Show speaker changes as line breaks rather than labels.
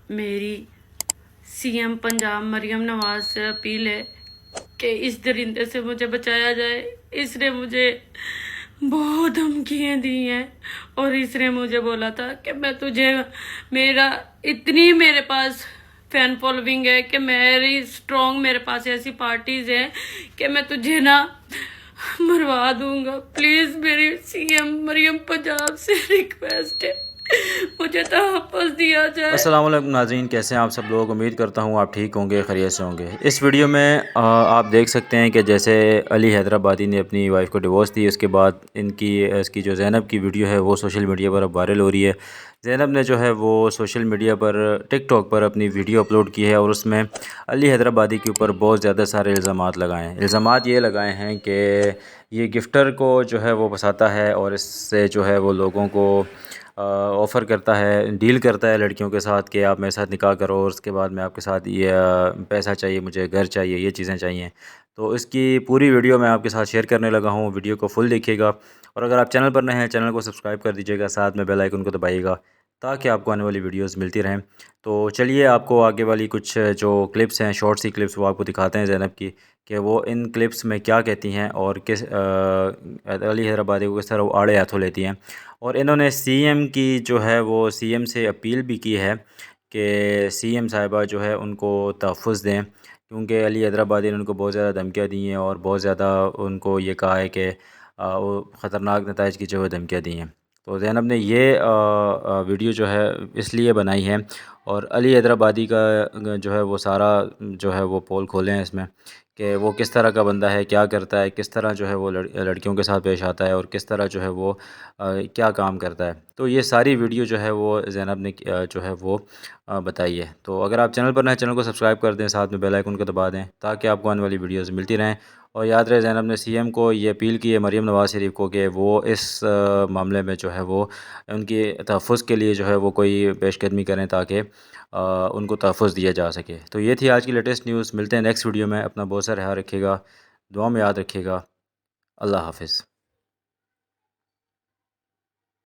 मेरी सीएम पंजाब मरियम नवाज से अपील है कि इस दरिंदे से मुझे बचाया जाए। इसने मुझे बहुत धमकियाँ दी हैं और इसने मुझे बोला था कि मैं तुझे मेरा इतनी मेरे पास फैन फॉलोइंग है कि मेरे पास ऐसी पार्टीज हैं कि मैं तुझे ना मरवा दूंगा। प्लीज मेरी सीएम मरियम पंजाब से रिक्वेस्ट है, मुझे तहफ़्फ़ुज़ दिया जाए।
अस्सलाम वालेकुम नाज़रीन, कैसे हैं आप सब लोग। उम्मीद करता हूँ आप ठीक होंगे, खैरियत से होंगे। इस वीडियो में आप देख सकते हैं कि जैसे अली हैदराबादी ने अपनी वाइफ को डिवोर्स दी, उसके बाद इसकी जो ज़ैनब की वीडियो है वो सोशल मीडिया पर अब वायरल हो रही है। ज़ैनब ने जो है वो सोशल मीडिया पर टिकटॉक पर अपनी वीडियो अपलोड की है और उसमें अली हैदराबादी के ऊपर बहुत ज़्यादा सारे इल्ज़ामात लगाए हैं। इल्ज़ामात ये लगाए हैं कि ये गिफ्टर को जो है वो फंसाता है और इससे जो है वो लोगों को ऑफ़र करता है, डील करता है लड़कियों के साथ कि आप मेरे साथ निकाह करो और उसके बाद मैं आपके साथ ये पैसा चाहिए, मुझे घर चाहिए, ये चीज़ें चाहिए। तो इसकी पूरी वीडियो मैं आपके साथ शेयर करने लगा हूँ, वीडियो को फुल देखिएगा और अगर आप चैनल पर नए हैं, चैनल को सब्सक्राइब कर दीजिएगा, साथ में बेल आइकन को दबाइएगा ताकि आपको आने वाली वीडियोज़ मिलती रहें। तो चलिए आपको आगे वाली कुछ जो क्लिप्स हैं, शॉर्ट सी क्लिप्स वो आपको दिखाते हैं ज़ैनब की, कि वो इन क्लिप्स में क्या कहती हैं और अली हैदराबादी को किस तरह वो आड़े हाथों लेती हैं। और इन्होंने सीएम की जो है वो सीएम से अपील भी की है कि सीएम साहिबा जो है उनको तहफ़्फ़ुज़ दें, क्योंकि अली हैदराबादी ने उनको बहुत ज़्यादा धमकियाँ दी हैं और बहुत ज़्यादा उनको ये कहा है कि वो ख़तरनाक नताइज की जो है धमकियाँ दी हैं। तो ज़ैनब ने ये वीडियो जो है इसलिए बनाई है और अली हैदराबादी का जो है वो सारा जो है वो पोल खोले हैं इसमें कि वो किस तरह का बंदा है, क्या करता है, किस तरह जो है वो लड़कियों के साथ पेश आता है और किस तरह जो है वो क्या काम करता है। तो ये सारी वीडियो जो है वो ज़ैनब ने जो है वो बताई है। तो अगर आप चैनल पर नए, चैनल को सब्सक्राइब कर दें, साथ में बेल आइकन को दबा दें ताकि आपको आने वाली वीडियोज़ मिलती रहें। और याद रहे ज़ैनब ने सीएम को ये अपील की है, मरीम नवाज़ शरीफ को, कि वो इस मामले में जो है वो उनकी तहफ़्फ़ुज़ के लिए जो है वो कोई पेशकदमी करें ताकि उनको तहफ़्फ़ुज़ दिया जा सके। तो ये थी आज की लेटेस्ट न्यूज़। मिलते हैं नेक्स्ट वीडियो में। अपना बहुत सा ख्याल रखिएगा, दुआ में याद रखिएगा। अल्लाह हाफ़िज़।